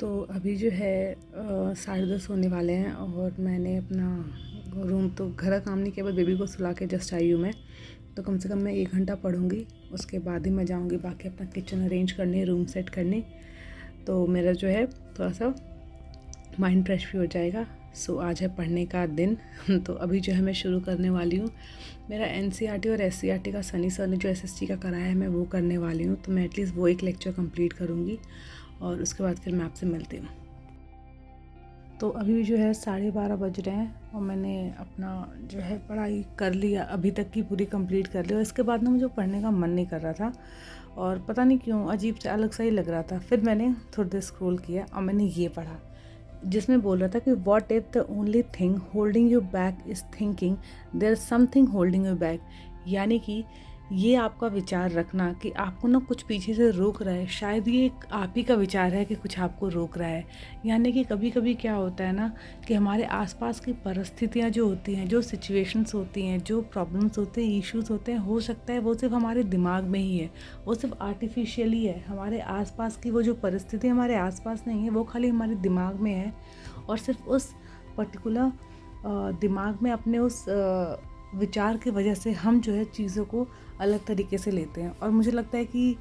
तो अभी जो है 10:30 होने वाले हैं और मैंने अपना रूम तो घर का काम नहीं किया, बस बेबी को सुला के जस्ट आई हूँ मैं। तो कम से कम मैं 1 घंटा पढ़ूँगी, उसके बाद ही मैं जाऊँगी बाकी अपना किचन अरेंज करने, रूम सेट करने। तो मेरा जो है थोड़ा सा माइंड फ्रेश भी हो जाएगा। सो आज है पढ़ने का दिन। तो अभी जो है मैं शुरू करने वाली हूँ। मेरा एनसीईआरटी और एससीईआरटी का सनी सर ने जो एसएसटी का कराया है मैं वो करने वाली हूँ। तो मैं एटलीस्ट वो एक लेक्चर कंप्लीट करूँगी और उसके बाद फिर मैं आपसे मिलती हूँ। तो अभी जो है 12:30 बज रहे हैं और मैंने अपना जो है पढ़ाई कर लिया, अभी तक की पूरी कंप्लीट कर ली। और इसके बाद ना मुझे पढ़ने का मन नहीं कर रहा था और पता नहीं क्यों अजीब से अलग सा ही लग रहा था। फिर मैंने थोड़ी देर स्क्रॉल किया और मैंने ये पढ़ा जिसमें बोल रहा था कि what if the only thing holding you back is thinking there something holding you back. यानी कि ये आपका विचार रखना कि आपको ना कुछ पीछे से रोक रहा है, शायद ये एक आप ही का विचार है कि कुछ आपको रोक रहा है। यानी कि कभी कभी क्या होता है ना कि हमारे आसपास की परिस्थितियाँ जो होती हैं, जो सिचुएशंस होती हैं, जो प्रॉब्लम्स होते हैं, इश्यूज होते हैं, हो सकता है वो सिर्फ हमारे दिमाग में ही है, वो सिर्फ आर्टिफिशियली है। हमारे आसपास की वो जो परिस्थिति हमारे आसपास नहीं है, वो खाली हमारे दिमाग में है और सिर्फ उस पर्टिकुलर दिमाग में अपने उस विचार की वजह से हम जो है चीज़ों को अलग तरीके से लेते हैं। और मुझे लगता है कि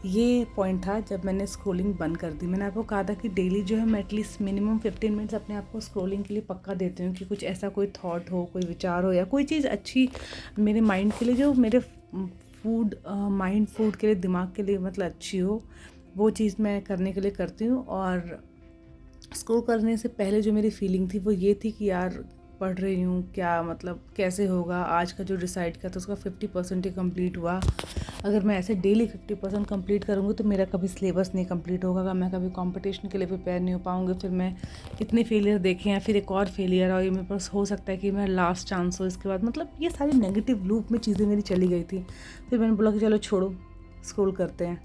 ये पॉइंट था जब मैंने स्क्रॉलिंग बंद कर दी। मैंने आपको कहा था कि डेली जो है मैं एटलीस्ट मिनिमम 15 मिनट्स अपने आप को स्क्रॉलिंग के लिए पक्का देती हूँ कि कुछ ऐसा कोई थॉट हो, कोई विचार हो या कोई चीज़ अच्छी मेरे माइंड के लिए, जो मेरे फूड के लिए, दिमाग के लिए मतलब अच्छी हो, वो चीज़ मैं करने के लिए करती हूँ। और स्क्रॉल करने से पहले जो मेरी फीलिंग थी वो ये थी कि यार पढ़ रही हूँ, क्या मतलब कैसे होगा, आज का जो डिसाइड किया था उसका 50% ही कंप्लीट हुआ। अगर मैं ऐसे डेली 50% कंप्लीट करूँगी तो मेरा कभी सिलेबस नहीं कंप्लीट होगा, मैं कभी कंपटीशन के लिए प्रिपेयर नहीं हो पाऊँगी। फिर मैं इतने फेलियर देखे हैं, फिर एक और फेलियर और ये मेरे पास हो सकता है कि मेरा लास्ट चांस हो इसके बाद। मतलब ये सारी नेगेटिव लूप में चीज़ें मेरी चली गई थी। फिर मैंने बोला कि चलो छोड़ो, स्क्रॉल करते हैं।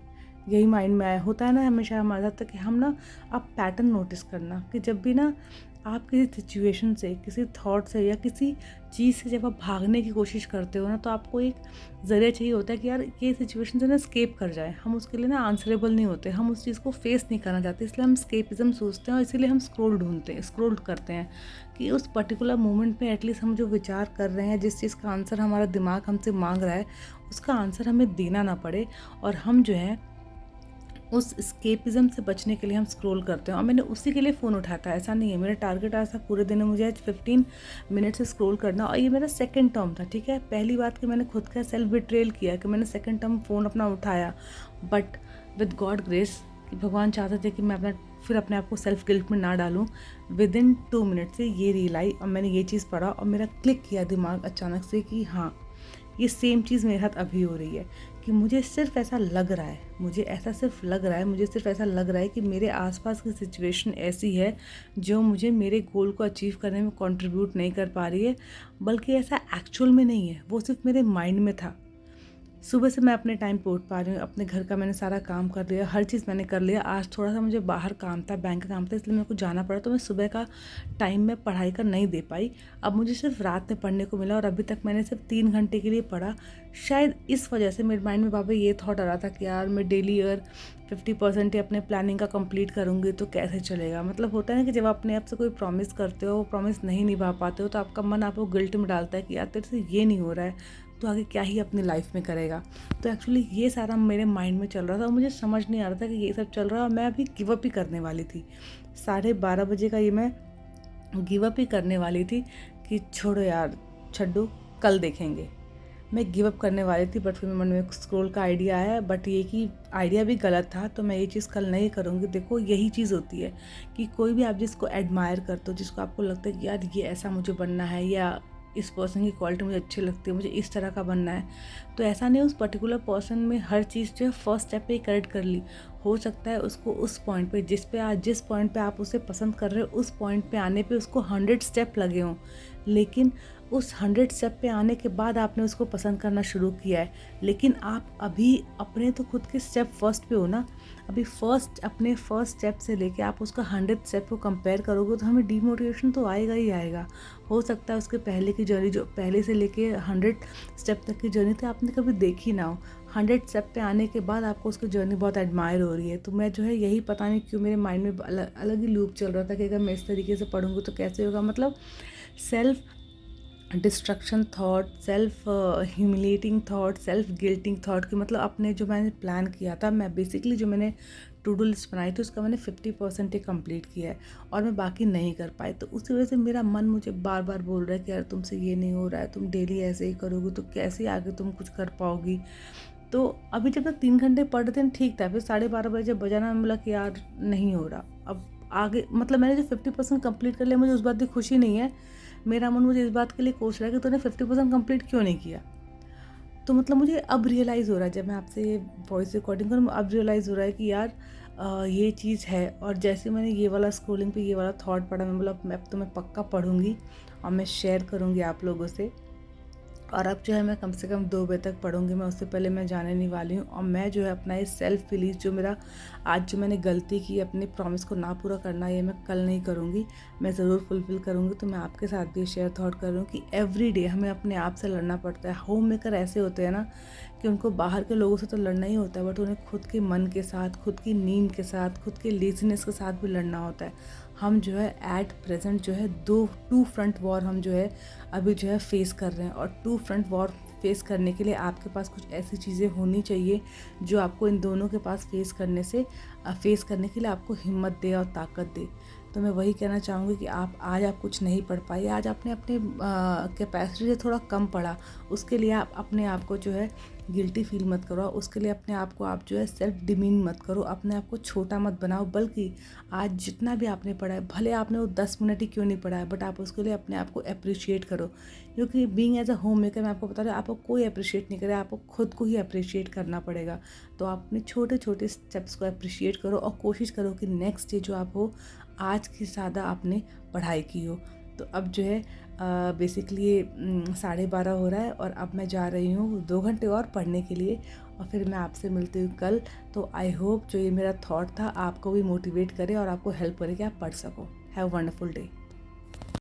यही माइंड में आया होता है ना हमेशा हमारे साथ कि हम ना, आप पैटर्न नोटिस करना कि जब भी ना आप किसी सिचुएशन से, किसी थॉट से या किसी चीज़ से जब आप भागने की कोशिश करते हो ना, तो आपको एक ज़रिया चाहिए होता है कि यार ये सिचुएशन से ना स्केप कर जाए। हम उसके लिए ना आंसरेबल नहीं होते, हम उस चीज़ को फेस नहीं करना चाहते, इसलिए हम स्केपिज्म सोचते हैं और इसीलिए हम स्क्रॉल करते हैं कि उस पर्टिकुलर मोमेंट में एटलीस्ट हम जो विचार कर रहे हैं, जिस चीज़ का आंसर हमारा दिमाग हमसे मांग रहा है, उसका आंसर हमें देना ना पड़े और हम जो है उस स्केपिज्म से बचने के लिए हम स्क्रॉल करते हैं। और मैंने उसी के लिए फ़ोन उठाया था, ऐसा नहीं है। मेरा टारगेट आज था पूरे दिन में मुझे आज 15 मिनट से स्क्रॉल करना और ये मेरा सेकंड टर्म था, ठीक है। पहली बात कि मैंने खुद का सेल्फ बिट्रेल किया कि मैंने सेकंड टर्म फ़ोन अपना उठाया, बट विद गॉड ग्रेस कि भगवान चाहते थे कि मैं अपने आप को सेल्फ गिल्ट में ना डालूँ। विदिन 2 मिनट से ये रील आई और मैंने ये चीज़ पढ़ा और मेरा क्लिक किया दिमाग अचानक से कि हाँ, ये सेम चीज़ मेरे साथ अभी हो रही है कि मुझे सिर्फ ऐसा लग रहा है, मुझे सिर्फ ऐसा लग रहा है कि मेरे आसपास की सिचुएशन ऐसी है जो मुझे मेरे गोल को अचीव करने में कंट्रीब्यूट नहीं कर पा रही है, बल्कि ऐसा एक्चुअल में नहीं है, वो सिर्फ मेरे माइंड में था। सुबह से मैं अपने टाइम पे उठ पा रही हूँ, अपने घर का मैंने सारा काम कर लिया, हर चीज़ मैंने कर लिया। आज थोड़ा सा मुझे बाहर काम था, बैंक का काम था, इसलिए मेरे को जाना पड़ा, तो मैं सुबह का टाइम में पढ़ाई का नहीं दे पाई। अब मुझे सिर्फ रात में पढ़ने को मिला और अभी तक मैंने सिर्फ 3 घंटे के लिए पढ़ा। शायद इस वजह से मेरे माइंड में बाबा ये थॉट आ रहा था कि यार मैं डेली अगर 50% ही अपने प्लानिंग का कंप्लीट करूँगी तो कैसे चलेगा। मतलब होता है ना कि जब आप अपने आप से कोई प्रॉमिस करते हो, वो प्रॉमिस नहीं निभा पाते हो, तो आपका मन आपको गिल्ट में डालता है कि यार तेरे से ये नहीं हो रहा है, तो आगे क्या ही अपनी लाइफ में करेगा। तो एक्चुअली ये सारा मेरे माइंड में चल रहा था और मुझे समझ नहीं आ रहा था कि ये सब चल रहा है और मैं अभी गिव अप ही करने वाली थी। 12:30 बजे का ये मैं गिव अप ही करने वाली थी कि छोड़ो यार, छड्डो, कल देखेंगे। मैं गिव अप करने वाली थी, बट फिर मेरे मन में स्क्रॉल का आइडिया आया, बट ये कि आइडिया भी गलत था, तो मैं ये चीज़ कल नहीं करूँगी। देखो यही चीज़ होती है कि कोई भी आप जिसको एडमायर करते हो, जिसको आपको लगता है कि यार ये ऐसा मुझे बनना है या इस पर्सन की क्वालिटी मुझे अच्छी लगती है, मुझे इस तरह का बनना है, तो ऐसा नहीं उस पर्टिकुलर पर्सन में हर चीज़ जो है फर्स्ट स्टेप पे ही करेक्ट कर ली। हो सकता है उसको उस पॉइंट पे जिस पॉइंट पे आप उसे पसंद कर रहे हो, उस पॉइंट पे आने पे उसको 100 स्टेप लगे हों, लेकिन उस 100 स्टेप पे आने के बाद आपने उसको पसंद करना शुरू किया है। लेकिन आप अभी अपने तो खुद के स्टेप फर्स्ट पे हो ना, अभी अपने फर्स्ट स्टेप से लेके आप उसका 100 स्टेप को कंपेयर करोगे तो हमें डीमोटिवेशन तो आएगा ही आएगा। हो सकता है उसके पहले की जर्नी, जो पहले से लेके 100 स्टेप तक की जर्नी थी, आपने कभी देखी ना हो। 100 स्टेप पे आने के बाद आपको उसकी जर्नी बहुत एडमायर हो रही है। तो मैं जो है यही पता नहीं क्यों मेरे माइंड में अलग अलग ही लूप चल रहा था कि अगर मैं इस तरीके से पढ़ूँगी तो कैसे होगा। मतलब self destruction thought, self humiliating thought, self guilting thought कि मतलब अपने जो मैंने प्लान किया था, मैं बेसिकली जो मैंने टू डू लिस्ट बनाई थी उसका मैंने 50% ही कंप्लीट किया है और मैं बाकी नहीं कर पाई। तो उसी वजह से मेरा मन मुझे बार बार बोल रहा है कि यार तुमसे ये नहीं हो रहा है, तुम डेली ऐसे ही करोगे तो कैसे आगे तुम कुछ कर पाओगी। तो अभी जब तक 3 घंटे पढ़ रहे थे ठीक था, फिर 12:30 बजे जब बजाना मिला कि यार नहीं हो रहा अब आगे। मतलब मैंने जो 50% कंप्लीट कर लिया, मुझे उस बात की खुशी नहीं है। मेरा मन मुझे इस बात के लिए कोस रहा है कि तूने 50% कंप्लीट क्यों नहीं किया। तो मतलब मुझे अब रियलाइज़ हो रहा है, जब मैं आपसे वॉइस रिकॉर्डिंग करूँ अब रियलाइज़ हो रहा है कि यार ये चीज़ है। और जैसे मैंने ये वाला स्क्रोलिंग पे ये वाला थॉट पढ़ा, मैं बोला मैं अब तो मैं पक्का पढ़ूँगी और मैं शेयर करूँगी आप लोगों से। और अब जो है मैं कम से कम 2 बजे तक पढ़ूँगी, मैं उससे पहले मैं जाने नहीं वाली हूँ। और मैं जो है अपना ये सेल्फ रिलीज़ जो मेरा आज जो मैंने गलती की अपने प्रॉमिस को ना पूरा करना, ये मैं कल नहीं करूँगी, मैं ज़रूर फुलफ़िल करूँगी। तो मैं आपके साथ भी शेयर थॉट कर रही हूँ कि एवरीडे हमें अपने आप से लड़ना पड़ता है। होम मेकर ऐसे होते हैं ना कि उनको बाहर के लोगों से तो लड़ना ही होता है, बट उन्हें खुद के मन के साथ, खुद की नींद के साथ, खुद के लेज़ीनेस के साथ भी लड़ना होता है। हम जो है एट प्रेजेंट जो है टू फ्रंट वॉर हम जो है अभी जो है फेस कर रहे हैं। और टू फ्रंट वॉर फेस करने के लिए आपके पास कुछ ऐसी चीज़ें होनी चाहिए जो आपको इन दोनों के पास फेस करने के लिए आपको हिम्मत दे और ताकत दे। तो मैं वही कहना चाहूँगी कि आज आप कुछ नहीं पढ़ पाए, आज आपने अपने कैपेसिटी से थोड़ा कम पढ़ा, उसके लिए आप अपने आप को जो है गिल्टी फील मत करो, उसके लिए अपने आप को आप जो है सेल्फ डिमीन मत करो, अपने आप को छोटा मत बनाओ। बल्कि आज जितना भी आपने पढ़ा है, भले आपने वो 10 मिनट ही क्यों नहीं पढ़ा है, बट आप उसके लिए अपने आप को अप्रिशिएट करो। क्योंकि being as a homemaker मैं आपको बता रही हूँ, आपको कोई अप्रिशिएट नहीं करे, आपको खुद को ही अप्रिशिएट करना पड़ेगा। तो आप अपने छोटे छोटे स्टेप्स को अप्रिशिएट करो और कोशिश करो कि नेक्स्ट डे जो आप हो आज की ज़्यादा आपने पढ़ाई की हो। तो अब जो है बेसिकली 12:30 हो रहा है और अब मैं जा रही हूँ 2 घंटे और पढ़ने के लिए और फिर मैं आपसे मिलती हूँ कल। तो आई होप जो ये मेरा थॉट था आपको भी मोटिवेट करे और आपको हेल्प करे कि आप पढ़ सको। Have a wonderful day.